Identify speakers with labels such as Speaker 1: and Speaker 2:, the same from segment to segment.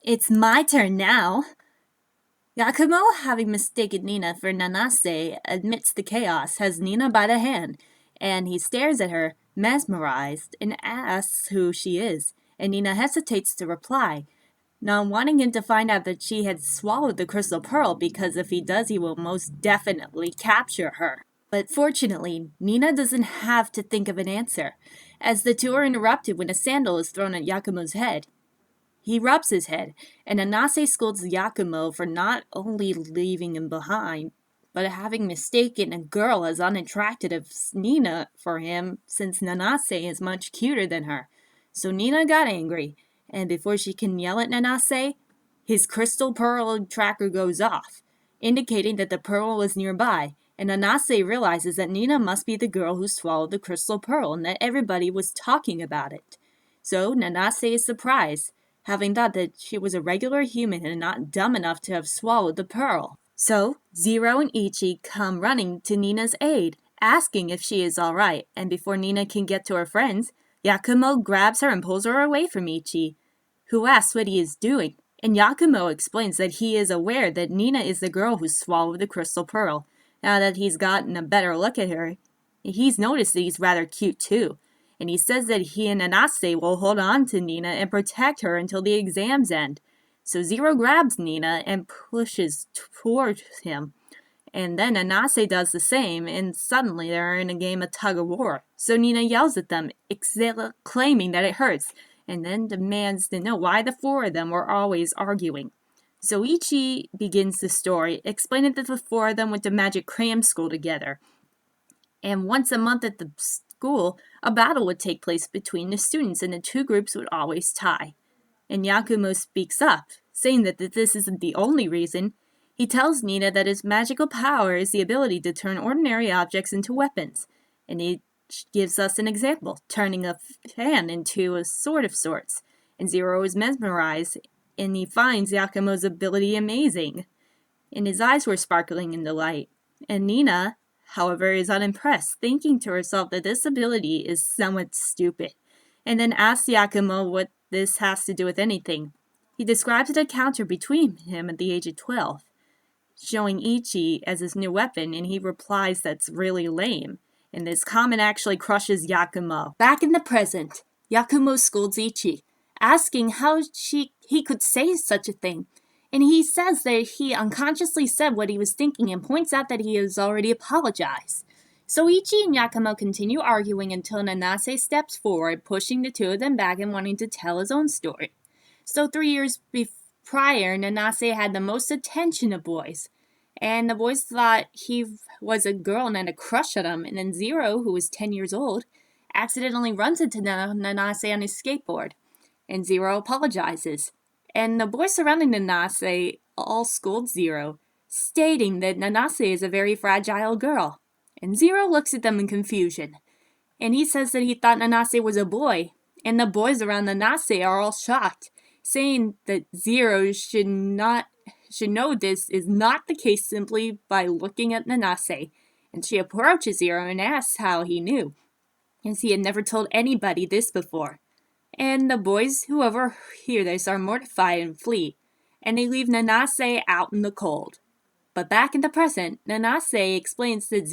Speaker 1: It's my turn now. Yakumo, having mistaken Nina for Nanase amidst the chaos, has Nina by the hand, and he stares at her, mesmerized, and asks who she is, and Nina hesitates to reply, not wanting him to find out that she had swallowed the crystal pearl, because if he does, he will most definitely capture her. But fortunately, Nina doesn't have to think of an answer, as the two are interrupted when a sandal is thrown at Yakumo's head. He rubs his head, and Nanase scolds Yakumo for not only leaving him behind, but having mistaken a girl as unattractive as Nina for him, since Nanase is much cuter than her. So Nina got angry, and before she can yell at Nanase, his crystal pearl tracker goes off, indicating that the pearl was nearby, and Nanase realizes that Nina must be the girl who swallowed the crystal pearl and that everybody was talking about it. So Nanase is surprised, having thought that she was a regular human and not dumb enough to have swallowed the pearl. So, Zero and Ichi come running to Nina's aid, asking if she is alright, and before Nina can get to her friends, Yakumo grabs her and pulls her away from Ichi, who asks what he is doing, and Yakumo explains that he is aware that Nina is the girl who swallowed the crystal pearl. Now that he's gotten a better look at her, he's noticed that he's rather cute too, and he says that he and Nanase will hold on to Nina and protect her until the exams end. So Zero grabs Nina and pushes towards him, and then Nanase does the same, and suddenly they're in a game of tug-of-war. So Nina yells at them, claiming that it hurts, and then demands to know why the four of them were always arguing. So Ichi begins the story, explaining that the four of them went to Magic Cram School together, and once a month at the school, a battle would take place between the students, and the two groups would always tie. And Yakumo speaks up, saying that this isn't the only reason. He tells Nina that his magical power is the ability to turn ordinary objects into weapons, and he gives us an example, turning a fan into a sword of sorts. And Zero is mesmerized, and he finds Yakumo's ability amazing, and his eyes were sparkling in delight. And Nina, however, is unimpressed, thinking to herself that this ability is somewhat stupid, and then asks Yakumo what this has to do with anything. He describes an encounter between him at the age of 12, showing Ichi as his new weapon, and he replies that's really lame, and this comment actually crushes Yakumo. Back in the present, Yakumo scolds Ichi, asking how he could say such a thing, and he says that he unconsciously said what he was thinking and points out that he has already apologized. So Ichi and Yakumo continue arguing until Nanase steps forward, pushing the two of them back and wanting to tell his own story. So 3 years prior, Nanase had the most attention of boys, and the boys thought he was a girl and had a crush on him, and then Zero, who was 10 years old, accidentally runs into Nanase on his skateboard, and Zero apologizes. And the boys surrounding Nanase all scold Zero, stating that Nanase is a very fragile girl. And Zero looks at them in confusion, and he says that he thought Nanase was a boy, and the boys around Nanase are all shocked, saying that Zero should know this is not the case simply by looking at Nanase. And she approaches Zero and asks how he knew, as he had never told anybody this before. And the boys who overhear this are mortified and flee, and they leave Nanase out in the cold. But back in the present, Nanase explains that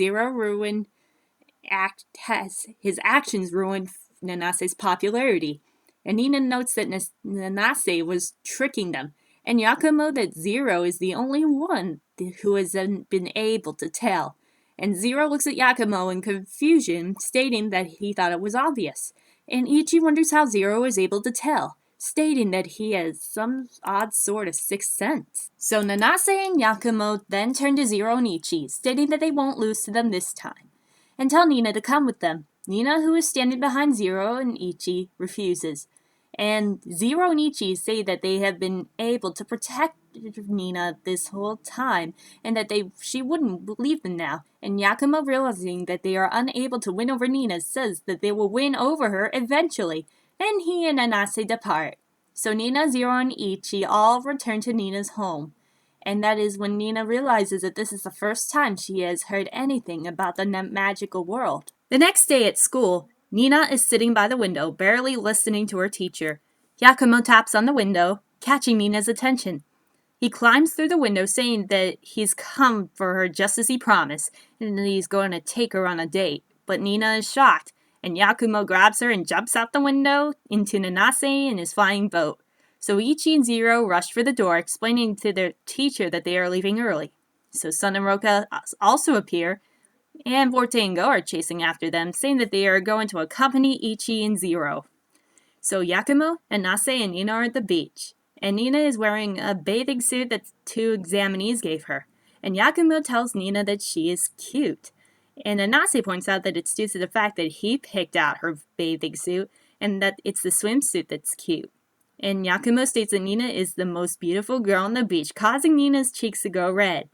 Speaker 1: his actions ruined Nanase's popularity, and Nina notes that Nanase was tricking them, and Yakumo that Zero is the only one who has been able to tell. And Zero looks at Yakumo in confusion, stating that he thought it was obvious. And Ichi wonders how Zero is able to tell, stating that he has some odd sort of sixth sense. So Nanase and Yakumo then turn to Zero and Ichi, stating that they won't lose to them this time, and tell Nina to come with them. Nina, who is standing behind Zero and Ichi, refuses. And Zero and Ichi say that they have been able to protect Nina this whole time, and that she wouldn't believe them now. And Yakumo, realizing that they are unable to win over Nina, says that they will win over her eventually. Then he and Nanase depart. So Nina, Zero, and Ichi all return to Nina's home. And that is when Nina realizes that this is the first time she has heard anything about the magical world. The next day at school, Nina is sitting by the window, barely listening to her teacher. Yakumo taps on the window, catching Nina's attention. He climbs through the window saying that he's come for her just as he promised, and that he's going to take her on a date. But Nina is shocked, and Yakumo grabs her and jumps out the window into Nanase in his flying boat. So Ichi and Zero rush for the door, explaining to their teacher that they are leaving early. So Sun and Roka also appear, and Forte and Go are chasing after them, saying that they are going to accompany Ichi and Zero. So Yakumo, Nanase, and Nina are at the beach. And Nina is wearing a bathing suit that two examinees gave her. And Yakumo tells Nina that she is cute. And Nanase points out that it's due to the fact that he picked out her bathing suit and that it's the swimsuit that's cute. And Yakumo states that Nina is the most beautiful girl on the beach, causing Nina's cheeks to go red.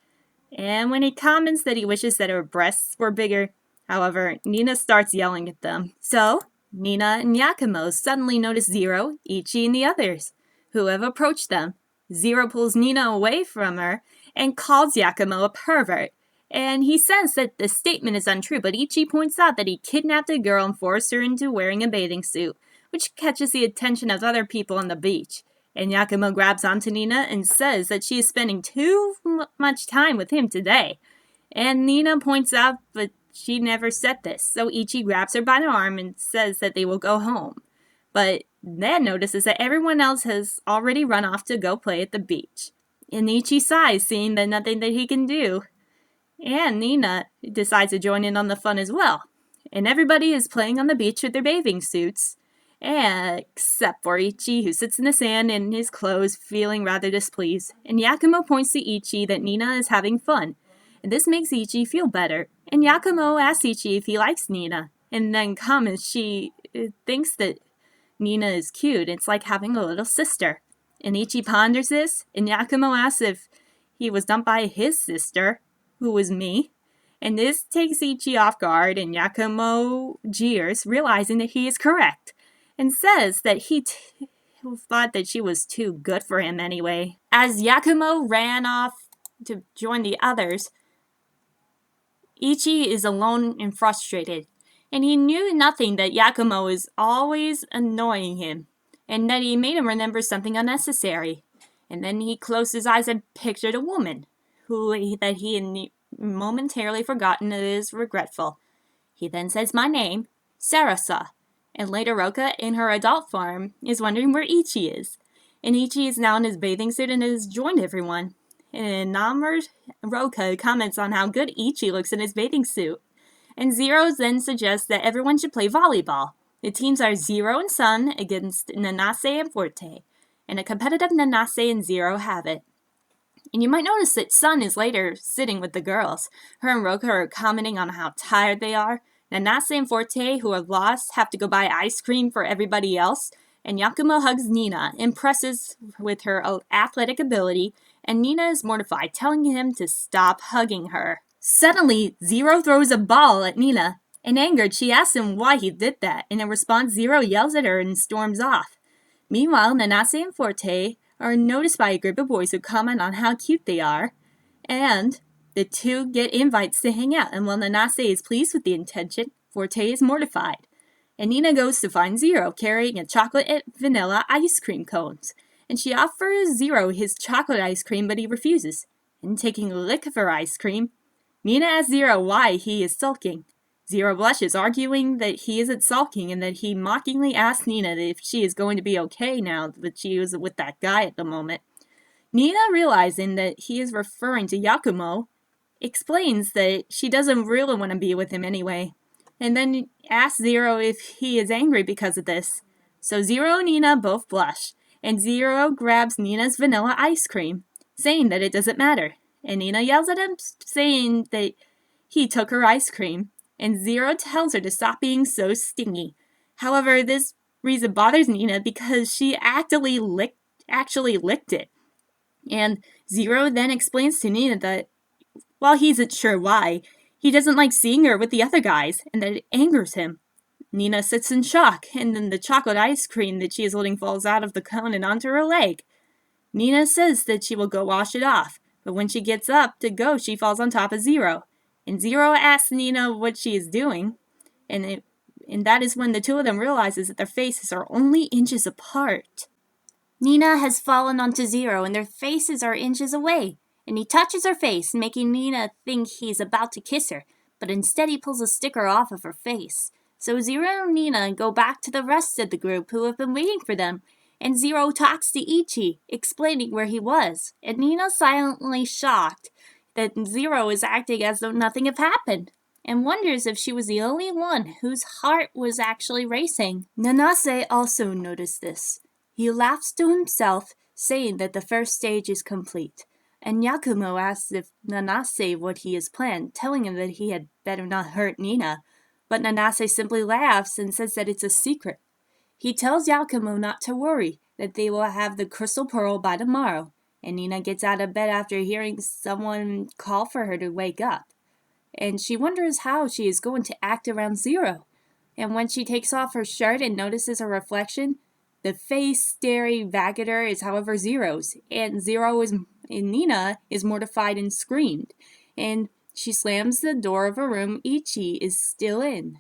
Speaker 1: And when he comments that he wishes that her breasts were bigger, however, Nina starts yelling at them. So, Nina and Yakumo suddenly notice Zero, Ichi, and the others, who have approached them. Zero pulls Nina away from her and calls Yakumo a pervert. And he says that the statement is untrue, but Ichi points out that he kidnapped a girl and forced her into wearing a bathing suit, which catches the attention of other people on the beach. And Yakumo grabs onto Nina and says that she is spending too much time with him today. And Nina points out that she never said this, so Ichi grabs her by the arm and says that they will go home. But then notices that everyone else has already run off to go play at the beach. And Ichi sighs, seeing that nothing that he can do. And Nina decides to join in on the fun as well. And everybody is playing on the beach with their bathing suits, except for Ichi, who sits in the sand in his clothes, feeling rather displeased. And Yakumo points to Ichi that Nina is having fun. And this makes Ichi feel better. And Yakumo asks Ichi if he likes Nina. And then comments she thinks that Nina is cute. It's like having a little sister. And Ichi ponders this, and Yakumo asks if he was dumped by his sister, who was me. And this takes Ichi off guard, and Yakumo jeers, realizing that he is correct, and says that he thought that she was too good for him anyway. As Yakumo ran off to join the others, Ichi is alone and frustrated, and he knew nothing that Yakumo is always annoying him, and that he made him remember something unnecessary. And then he closed his eyes and pictured a woman, that he had momentarily forgotten and is regretful. He then says my name, Sarasa, and later Roka, in her adult form, is wondering where Ichi is. And Ichi is now in his bathing suit and has joined everyone. And Roka comments on how good Ichi looks in his bathing suit. And Zero then suggests that everyone should play volleyball. The teams are Zero and Sun against Nanase and Forte. And a competitive Nanase and Zero have it. And you might notice that Sun is later sitting with the girls. Her and Roka are commenting on how tired they are. Nanase and Forte, who are lost, have to go buy ice cream for everybody else. And Yakumo hugs Nina, impresses with her athletic ability, and Nina is mortified, telling him to stop hugging her. Suddenly, Zero throws a ball at Nina, and angered, she asks him why he did that, and in response, Zero yells at her and storms off. Meanwhile, Nanase and Forte are noticed by a group of boys who comment on how cute they are, and the two get invites to hang out, and while Nanase is pleased with the intention, Forte is mortified. And Nina goes to find Zero, carrying a chocolate and vanilla ice cream cones, and she offers Zero his chocolate ice cream, but he refuses. And taking a lick of her ice cream, Nina asks Zero why he is sulking. Zero blushes, arguing that he isn't sulking and that he mockingly asks Nina if she is going to be okay now that she is with that guy at the moment. Nina, realizing that he is referring to Yakumo, explains that she doesn't really want to be with him anyway, and then asks Zero if he is angry because of this. So Zero and Nina both blush, and Zero grabs Nina's vanilla ice cream, saying that it doesn't matter. And Nina yells at him, saying that he took her ice cream, and Zero tells her to stop being so stingy. However, this reason bothers Nina because she actually licked it. And Zero then explains to Nina that while he isn't sure why, he doesn't like seeing her with the other guys, and that it angers him. Nina sits in shock, and then the chocolate ice cream that she is holding falls out of the cone and onto her leg. Nina says that she will go wash it off, but when she gets up to go, she falls on top of Zero. And Zero asks Nina what she is doing, and that is when the two of them realizes that their faces are only inches apart. Nina has fallen onto Zero and their faces are inches away, and he touches her face, making Nina think he's about to kiss her, but instead he pulls a sticker off of her face. So Zero and Nina go back to the rest of the group who have been waiting for them, and Zero talks to Ichi, explaining where he was, and Nina's silently shocked that Zero is acting as though nothing had happened, and wonders if she was the only one whose heart was actually racing. Nanase also noticed this. He laughs to himself, saying that the first stage is complete, and Yakumo asks if Nanase what he has planned, telling him that he had better not hurt Nina, but Nanase simply laughs and says that it's a secret. He tells Yakumo not to worry, that they will have the crystal pearl by tomorrow, and Nina gets out of bed after hearing someone call for her to wake up, and she wonders how she is going to act around Zero. And when she takes off her shirt and notices her reflection, the face staring back at her is however Zero's, and Nina is mortified and screamed, and she slams the door of her room Ichi is still in,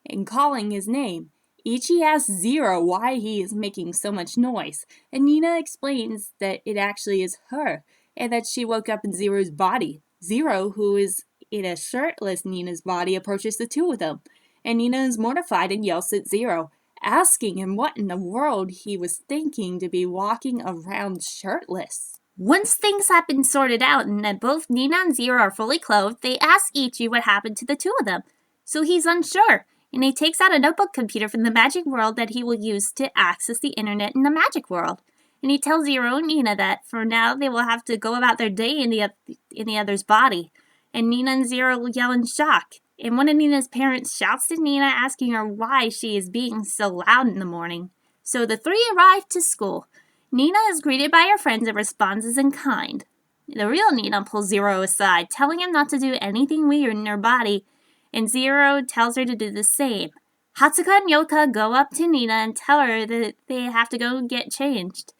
Speaker 1: and calling his name. Ichi asks Zero why he is making so much noise, and Nina explains that it actually is her, and that she woke up in Zero's body. Zero, who is in a shirtless Nina's body, approaches the two of them, and Nina is mortified and yells at Zero, asking him what in the world he was thinking to be walking around shirtless. Once things have been sorted out and that both Nina and Zero are fully clothed, they ask Ichi what happened to the two of them. So he's unsure, and he takes out a notebook computer from the magic world that he will use to access the internet in the magic world. And he tells Zero and Nina that for now they will have to go about their day in the other's body. And Nina and Zero will yell in shock. And one of Nina's parents shouts to Nina, asking her why she is being so loud in the morning. So the three arrive to school. Nina is greeted by her friends and responds as in kind. The real Nina pulls Zero aside, telling him not to do anything weird in her body, and Zero tells her to do the same. Hatsuka and Yoka go up to Nina and tell her that they have to go get changed,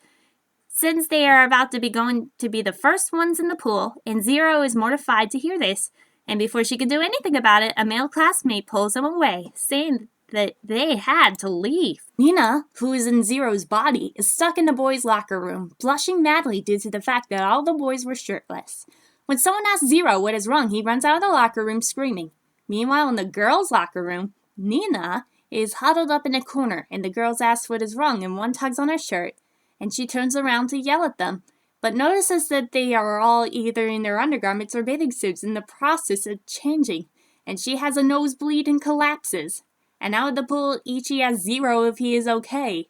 Speaker 1: since they are about to be going to be the first ones in the pool, and Zero is mortified to hear this. And before she could do anything about it, a male classmate pulls them away, saying that they had to leave. Nina, who is in Zero's body, is stuck in the boys' locker room, blushing madly due to the fact that all the boys were shirtless. When someone asks Zero what is wrong, he runs out of the locker room screaming. Meanwhile, in the girls' locker room, Nina is huddled up in a corner, and the girls ask what is wrong, and one tugs on her shirt, and she turns around to yell at them, but notices that they are all either in their undergarments or bathing suits in the process of changing, and she has a nosebleed and collapses. And out of the pool, Ichi asks Zero if he is okay,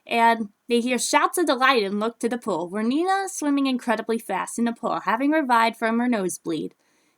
Speaker 1: and they hear shouts of delight and look to the pool, where Nina is swimming incredibly fast in the pool, having revived from her nosebleed.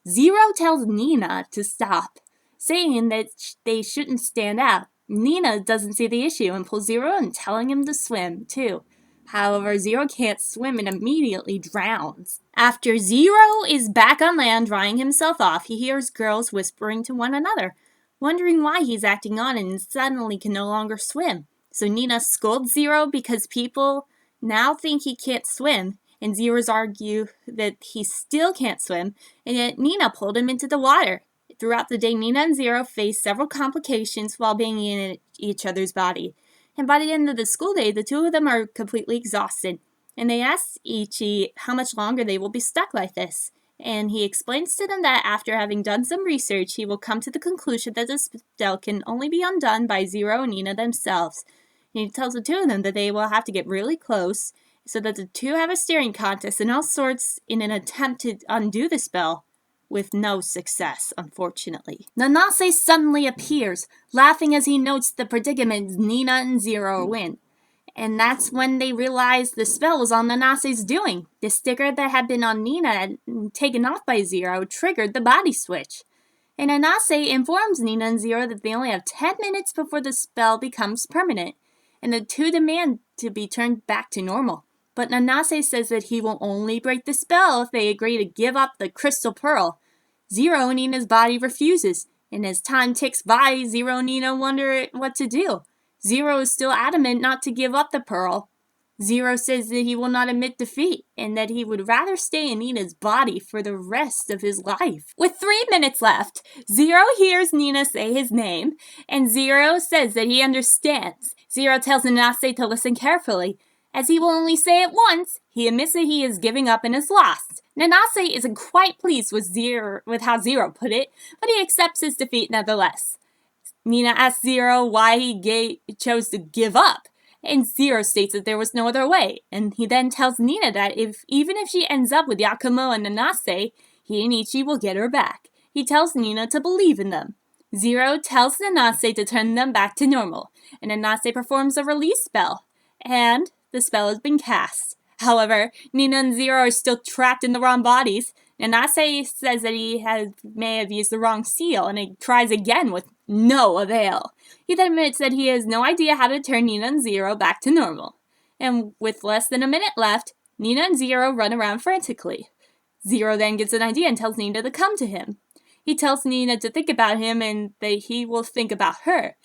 Speaker 1: Zero tells Nina to stop, saying that they shouldn't stand out. Nina doesn't see the issue and pulls Zero and telling him to swim, too. However, Zero can't swim and immediately drowns. After Zero is back on land drying himself off, he hears girls whispering to one another, wondering why he's acting on and suddenly can no longer swim. So Nina scolds Zero because people now think he can't swim, and Zero's argue that he still can't swim, and yet Nina pulled him into the water. Throughout the day, Nina and Zero face several complications while being in each other's body. And by the end of the school day, the two of them are completely exhausted. And they ask Ichi how much longer they will be stuck like this. And he explains to them that after having done some research, he will come to the conclusion that the spell can only be undone by Zero and Nina themselves. And he tells the two of them that they will have to get really close, so that the two have a staring contest and all sorts in an attempt to undo the spell, with no success, unfortunately. Nanase suddenly appears, laughing as he notes the predicament Nina and Zero are in. And that's when they realize the spell was on Nanase's doing. The sticker that had been on Nina and taken off by Zero triggered the body switch. And Nanase informs Nina and Zero that they only have 10 minutes before the spell becomes permanent, and the two demand to be turned back to normal. But Nanase says that he will only break the spell if they agree to give up the crystal pearl. Zero and Nina's body refuses, and as time ticks by, Zero and Nina wonder what to do. Zero is still adamant not to give up the pearl. Zero says that he will not admit defeat, and that he would rather stay in Nina's body for the rest of his life. With 3 minutes left, Zero hears Nina say his name, and Zero says that he understands. Zero tells Nanase to listen carefully, As he will only say it once, he admits that he is giving up and is lost. Nanase isn't quite pleased with how Zero put it, but he accepts his defeat nevertheless. Nina asks Zero why he chose to give up, and Zero states that there was no other way, and he then tells Nina that even if she ends up with Yakumo and Nanase, he and Ichi will get her back. He tells Nina to believe in them. Zero tells Nanase to turn them back to normal, and Nanase performs a release spell, and the spell has been cast. However, Nina and Zero are still trapped in the wrong bodies. Nanase says that he may have used the wrong seal, and he tries again with no avail. He then admits that he has no idea how to turn Nina and Zero back to normal. And with less than a minute left, Nina and Zero run around frantically. Zero then gets an idea and tells Nina to come to him. He tells Nina to think about him and that he will think about her,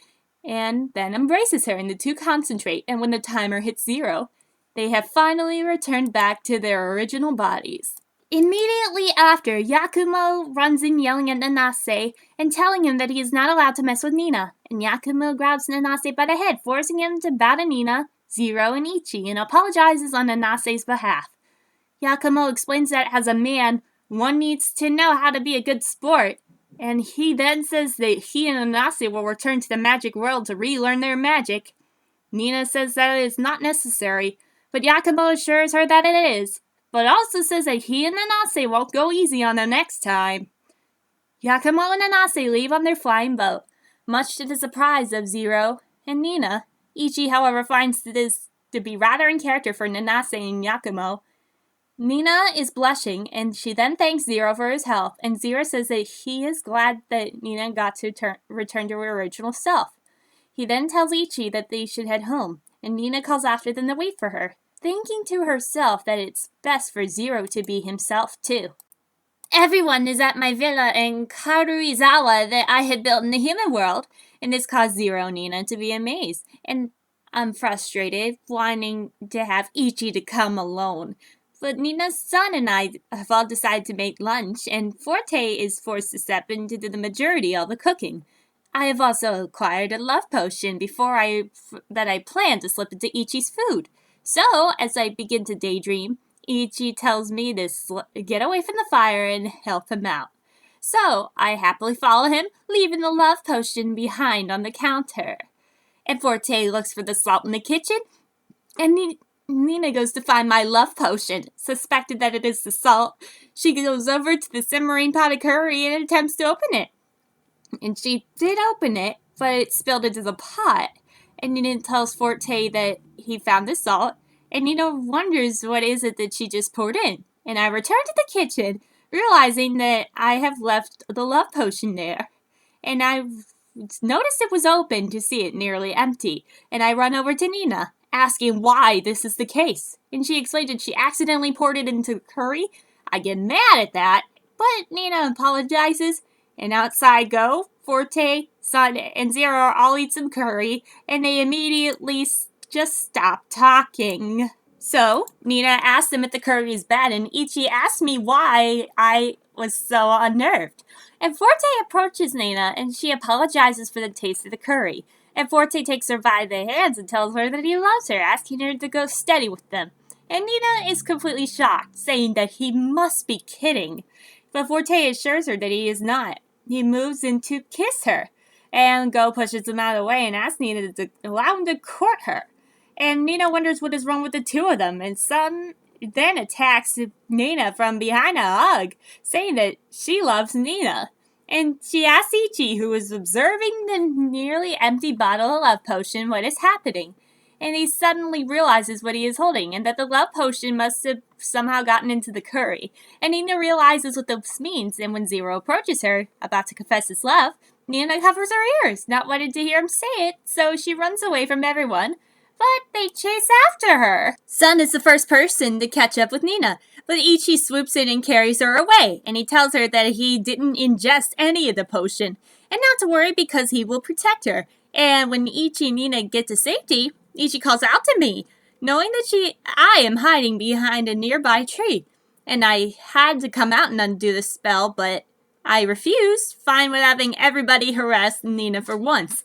Speaker 1: and then embraces her, and the two concentrate, and when the timer hits 0, they have finally returned back to their original bodies. Immediately after, Yakumo runs in yelling at Nanase and telling him that he is not allowed to mess with Nina, and Yakumo grabs Nanase by the head, forcing him to bow to Nina, Zero, and Ichi, and apologizes on Nanase's behalf. Yakumo explains that as a man, one needs to know how to be a good sport, and he then says that he and Nanase will return to the magic world to relearn their magic. Nina says that it is not necessary, but Yakumo assures her that it is, but also says that he and Nanase won't go easy on them next time. Yakumo and Nanase leave on their flying boat, much to the surprise of Zero and Nina. Ichi, however, finds this to be rather in character for Nanase and Yakumo. Nina is blushing, and she then thanks Zero for his help, and Zero says that he is glad that Nina got to return to her original self. He then tells Ichi that they should head home, and Nina calls after them to wait for her, thinking to herself that it's best for Zero to be himself too. Everyone is at my villa in Karuizawa that I had built in the human world, and this caused Zero and Nina to be amazed, and I'm frustrated, wanting to have Ichi to come alone. But Nina's son and I have all decided to make lunch, and Forte is forced to step into the majority of the cooking. I have also acquired a love potion that I plan to slip into Ichi's food. So, as I begin to daydream, Ichi tells me to get away from the fire and help him out. So, I happily follow him, leaving the love potion behind on the counter. And Forte looks for the salt in the kitchen, and Nina goes to find my love potion. Suspected that it is the salt, she goes over to the simmering pot of curry and attempts to open it. And she did open it, but it spilled into the pot. And Nina tells Forte that he found the salt, and Nina wonders what is it that she just poured in. And I return to the kitchen, realizing that I have left the love potion there. And I noticed it was open to see it nearly empty, and I run over to Nina, asking why this is the case. And she explained that she accidentally poured it into the curry. I get mad at that, but Nina apologizes, and outside go Forte, Sun, and Zero all eat some curry, and they immediately just stop talking. So, Nina asks them if the curry is bad, and Ichi asks me why I was so unnerved. And Forte approaches Nina, and she apologizes for the taste of the curry. And Forte takes her by the hands and tells her that he loves her, asking her to go steady with them. And Nina is completely shocked, saying that he must be kidding. But Forte assures her that he is not. He moves in to kiss her, and Go pushes him out of the way and asks Nina to allow him to court her. And Nina wonders what is wrong with the two of them, and Sun then attacks Nina from behind a hug, saying that she loves Nina. And she asks Ichi, who is observing the nearly empty bottle of love potion, what is happening. And he suddenly realizes what he is holding, and that the love potion must have somehow gotten into the curry. And Nina realizes what this means, and when Zero approaches her, about to confess his love, Nina covers her ears, not wanting to hear him say it, so she runs away from everyone. But they chase after her. Sun is the first person to catch up with Nina, but Ichi swoops in and carries her away, and he tells her that he didn't ingest any of the potion, and not to worry because he will protect her. And when Ichi and Nina get to safety, Ichi calls out to me, knowing that I am hiding behind a nearby tree. And I had to come out and undo the spell, but I refused, fine with having everybody harass Nina for once.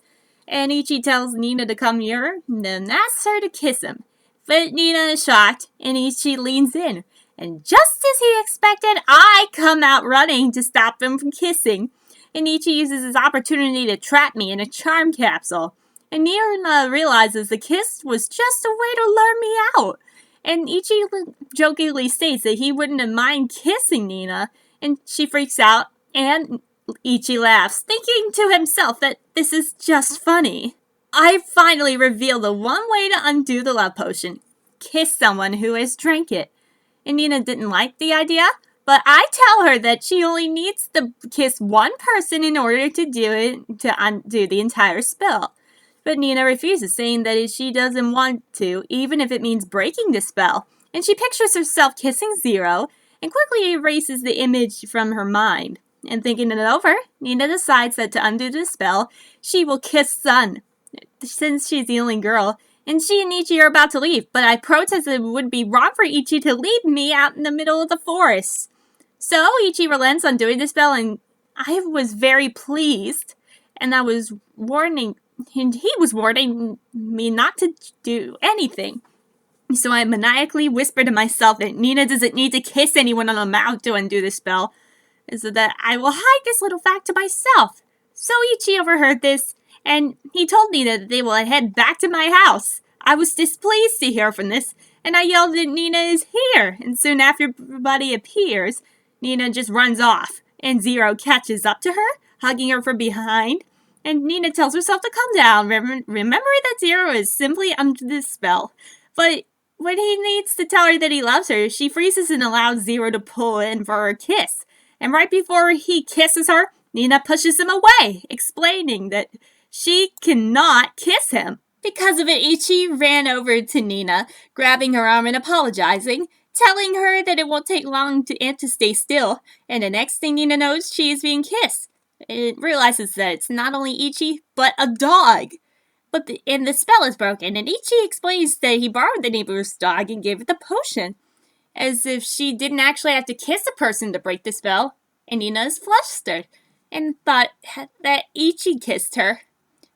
Speaker 1: And Ichi tells Nina to come near and then asks her to kiss him. But Nina is shocked, and Ichi leans in. And just as he expected, I come out running to stop him from kissing. And Ichi uses his opportunity to trap me in a charm capsule. And Nina realizes the kiss was just a way to lure me out. And Ichi jokingly states that he wouldn't have mind kissing Nina. And she freaks out, and Ichi laughs, thinking to himself that this is just funny. I finally reveal the one way to undo the love potion. Kiss someone who has drank it. And Nina didn't like the idea, but I tell her that she only needs to kiss one person in order to do it, to undo the entire spell. But Nina refuses, saying that she doesn't want to, even if it means breaking the spell. And she pictures herself kissing Zero, and quickly erases the image from her mind. And thinking it over, Nina decides that to undo the spell, she will kiss Sun, since she's the only girl. And she and Ichi are about to leave, but I protest that it would be wrong for Ichi to leave me out in the middle of the forest. So Ichi relents on doing the spell, and I was very pleased. And he was warning me not to do anything. So I maniacally whisper to myself that Nina doesn't need to kiss anyone on the mouth to undo the spell, so that I will hide this little fact to myself. So Ichi overheard this, and he told Nina that they will head back to my house. I was displeased to hear from this, and I yelled that Nina is here. And soon after everybody appears, Nina just runs off, and Zero catches up to her, hugging her from behind. And Nina tells herself to calm down, remembering that Zero is simply under the spell. But when he needs to tell her that he loves her, she freezes and allows Zero to pull in for a kiss. And right before he kisses her, Nina pushes him away, explaining that she cannot kiss him. Because of it, Ichi ran over to Nina, grabbing her arm and apologizing, telling her that it won't take long to stay still. And the next thing Nina knows, she is being kissed. It realizes that it's not only Ichi, but a dog. But the spell is broken, and Ichi explains that he borrowed the neighbor's dog and gave it the potion, as if she didn't actually have to kiss a person to break the spell. And Nina is flustered, and thought that Ichi kissed her.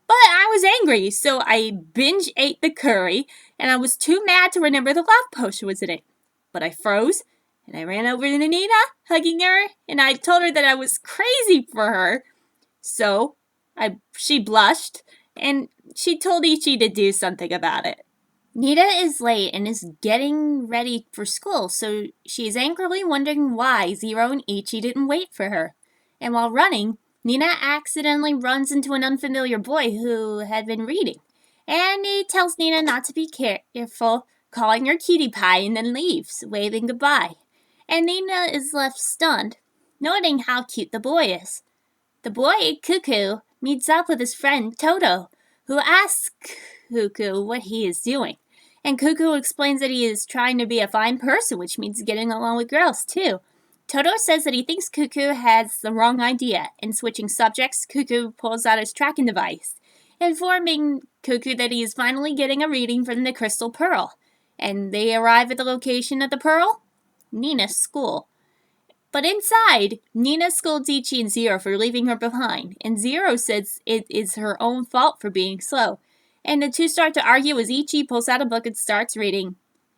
Speaker 1: But I was angry, so I binge ate the curry, and I was too mad to remember the love potion was in it. But I froze, and I ran over to Nina, hugging her, and I told her that I was crazy for her. So she blushed, and she told Ichi to do something about it. Nina is late and is getting ready for school, so she is angrily wondering why Zero and Ichi didn't wait for her. And while running, Nina accidentally runs into an unfamiliar boy who had been reading. And he tells Nina not to be careful, calling her cutie pie, and then leaves, waving goodbye. And Nina is left stunned, noting how cute the boy is. The boy, Cuckoo, meets up with his friend Toto, who asks Cuckoo what he is doing. And Cuckoo explains that he is trying to be a fine person, which means getting along with girls, too. Toto says that he thinks Cuckoo has the wrong idea, and switching subjects, Cuckoo pulls out his tracking device, informing Cuckoo that he is finally getting a reading from the Crystal Pearl. And they arrive at the location of the Pearl, Nina's school. But inside, Nina scolds Ichi and Zero for leaving her behind, and Zero says it is her own fault for being slow. And the two start to argue as Ichi pulls out a book and starts reading.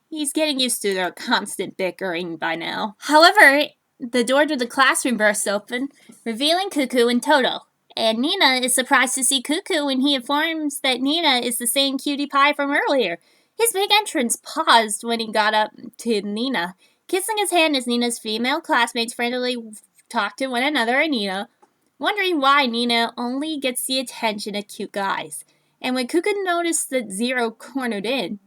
Speaker 1: He's getting used to their constant bickering by now. However, the door to the classroom bursts open, revealing Cuckoo and Toto. And Nina is surprised to see Cuckoo when he informs that Nina is the same cutie pie from earlier. His big entrance paused when he got up to Nina, kissing his hand as Nina's female classmates frantically talk to one another and Nina, wondering why Nina only gets the attention of cute guys. And when Cuckoo noticed that Zero cornered in,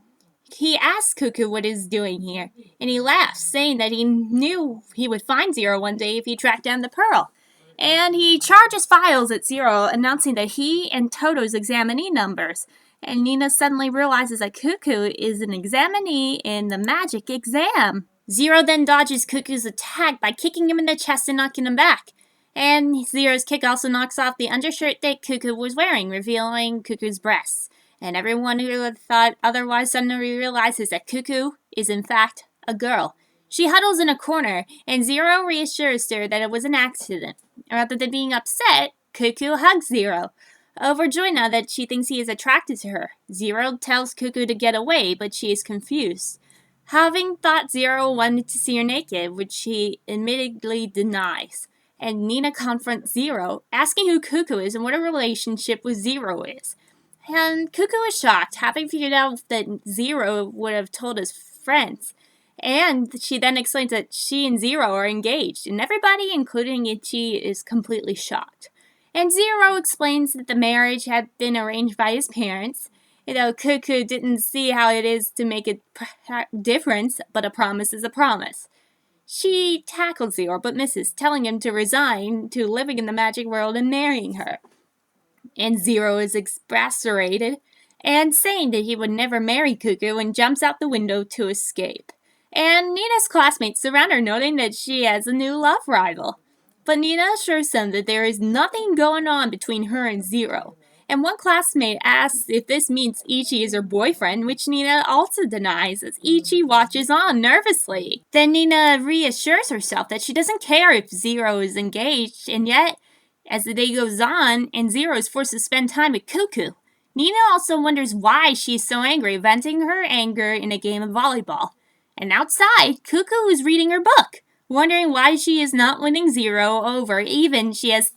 Speaker 1: he asks Cuckoo what he's doing here, and he laughs, saying that he knew he would find Zero one day if he tracked down the Pearl. And he charges files at Zero, announcing that he and Toto's examinee numbers. And Nina suddenly realizes that Cuckoo is an examinee in the magic exam. Zero then dodges Cuckoo's attack by kicking him in the chest and knocking him back. And Zero's kick also knocks off the undershirt that Cuckoo was wearing, revealing Cuckoo's breasts. And everyone who had thought otherwise suddenly realizes that Cuckoo is in fact a girl. She huddles in a corner, and Zero reassures her that it was an accident. Rather than being upset, Cuckoo hugs Zero, Overjoyed now that she thinks he is attracted to her, Zero tells Cuckoo to get away, but she is confused, having thought Zero wanted to see her naked, which she admittedly denies. And Nina confronts Zero, asking who Cuckoo is and what her relationship with Zero is. And Cuckoo is shocked, having figured out that Zero would have told his friends. And she then explains that she and Zero are engaged, and everybody, including Ichi, is completely shocked. And Zero explains that the marriage had been arranged by his parents, though Cuckoo didn't see how it is to make a difference, but a promise is a promise. She tackles Zero, but misses, telling him to resign to living in the magic world and marrying her. And Zero is exasperated and saying that he would never marry Cuckoo and jumps out the window to escape. And Nina's classmates surround her, noting that she has a new love rival. But Nina assures them that there is nothing going on between her and Zero. And one classmate asks if this means Ichi is her boyfriend, which Nina also denies as Ichi watches on nervously. Then Nina reassures herself that she doesn't care if Zero is engaged, and yet, as the day goes on and Zero is forced to spend time with Cuckoo, Nina also wonders why she is so angry, venting her anger in a game of volleyball. And outside, Cuckoo is reading her book, wondering why she is not winning Zero over, even she has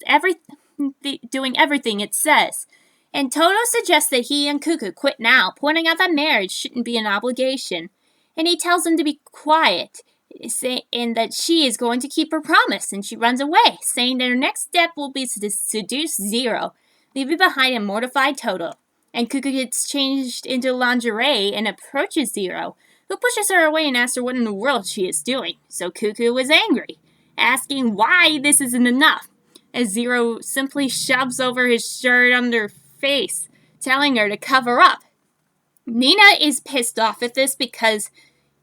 Speaker 1: doing everything it says. And Toto suggests that he and Cuckoo quit now, pointing out that marriage shouldn't be an obligation. And he tells them to be quiet, and that she is going to keep her promise, and she runs away, saying that her next step will be to seduce Zero, leaving behind a mortified Toto. And Cuckoo gets changed into lingerie and approaches Zero, who pushes her away and asks her what in the world she is doing. So Cuckoo is angry, asking why this isn't enough, as Zero simply shoves over his shirt under her face, telling her to cover up. Nina is pissed off at this because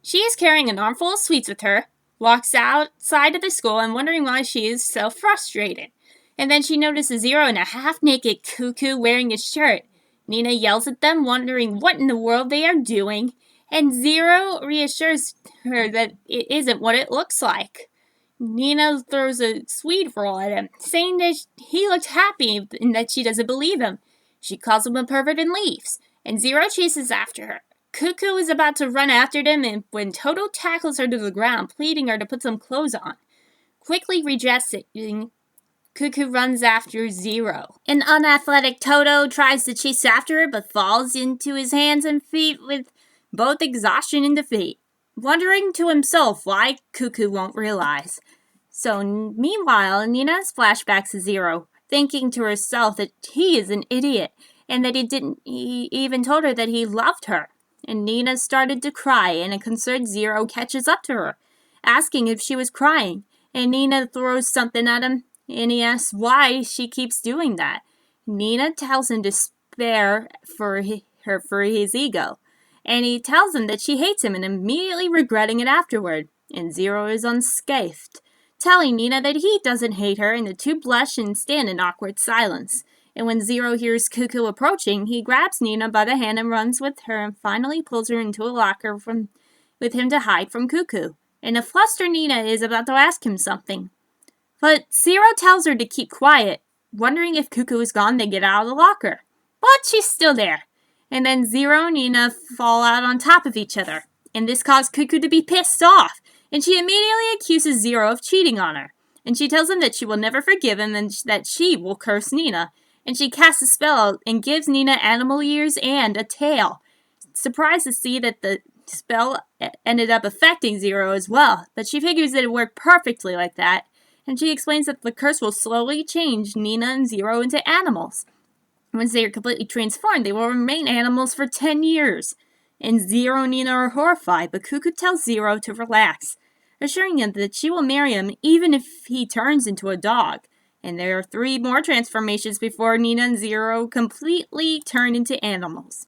Speaker 1: she is carrying an armful of sweets with her, walks outside of the school and wondering why she is so frustrated. And then she notices Zero and a half-naked Cuckoo wearing his shirt. Nina yells at them, wondering what in the world they are doing, and Zero reassures her that it isn't what it looks like. Nina throws a sweet roll at him, saying that he looked happy and that she doesn't believe him. She calls him a pervert and leaves, and Zero chases after her. Cuckoo is about to run after them when Toto tackles her to the ground, pleading her to put some clothes on. Quickly redressing, Cuckoo runs after Zero. An unathletic Toto tries to chase after her, but falls into his hands and feet with both exhaustion and defeat, wondering to himself why Cuckoo won't realize. So, meanwhile, Nina has flashbacks to Zero, thinking to herself that he is an idiot, and that he even told her that he loved her. And Nina started to cry, and a concerned Zero catches up to her, asking if she was crying. And Nina throws something at him, and he asks why she keeps doing that. Nina tells him to spare for his ego. And he tells him that she hates him and immediately regretting it afterward. And Zero is unscathed, telling Nina that he doesn't hate her, and the two blush and stand in awkward silence. And when Zero hears Cuckoo approaching, he grabs Nina by the hand and runs with her and finally pulls her into a locker with him to hide from Cuckoo. In a fluster, Nina is about to ask him something. But Zero tells her to keep quiet, wondering if Cuckoo is gone, they get out of the locker. But she's still there. And then Zero and Nina fall out on top of each other. And this caused Cuckoo to be pissed off. And she immediately accuses Zero of cheating on her. And she tells him that she will never forgive him and that she will curse Nina. And she casts a spell and gives Nina animal ears and a tail. Surprised to see that the spell ended up affecting Zero as well. But she figures that it worked perfectly like that. And she explains that the curse will slowly change Nina and Zero into animals. Once they are completely transformed, they will remain animals for 10 years. And Zero and Nina are horrified, but Cuckoo tells Zero to relax, assuring him that she will marry him even if he turns into a dog. And there are 3 more transformations before Nina and Zero completely turn into animals.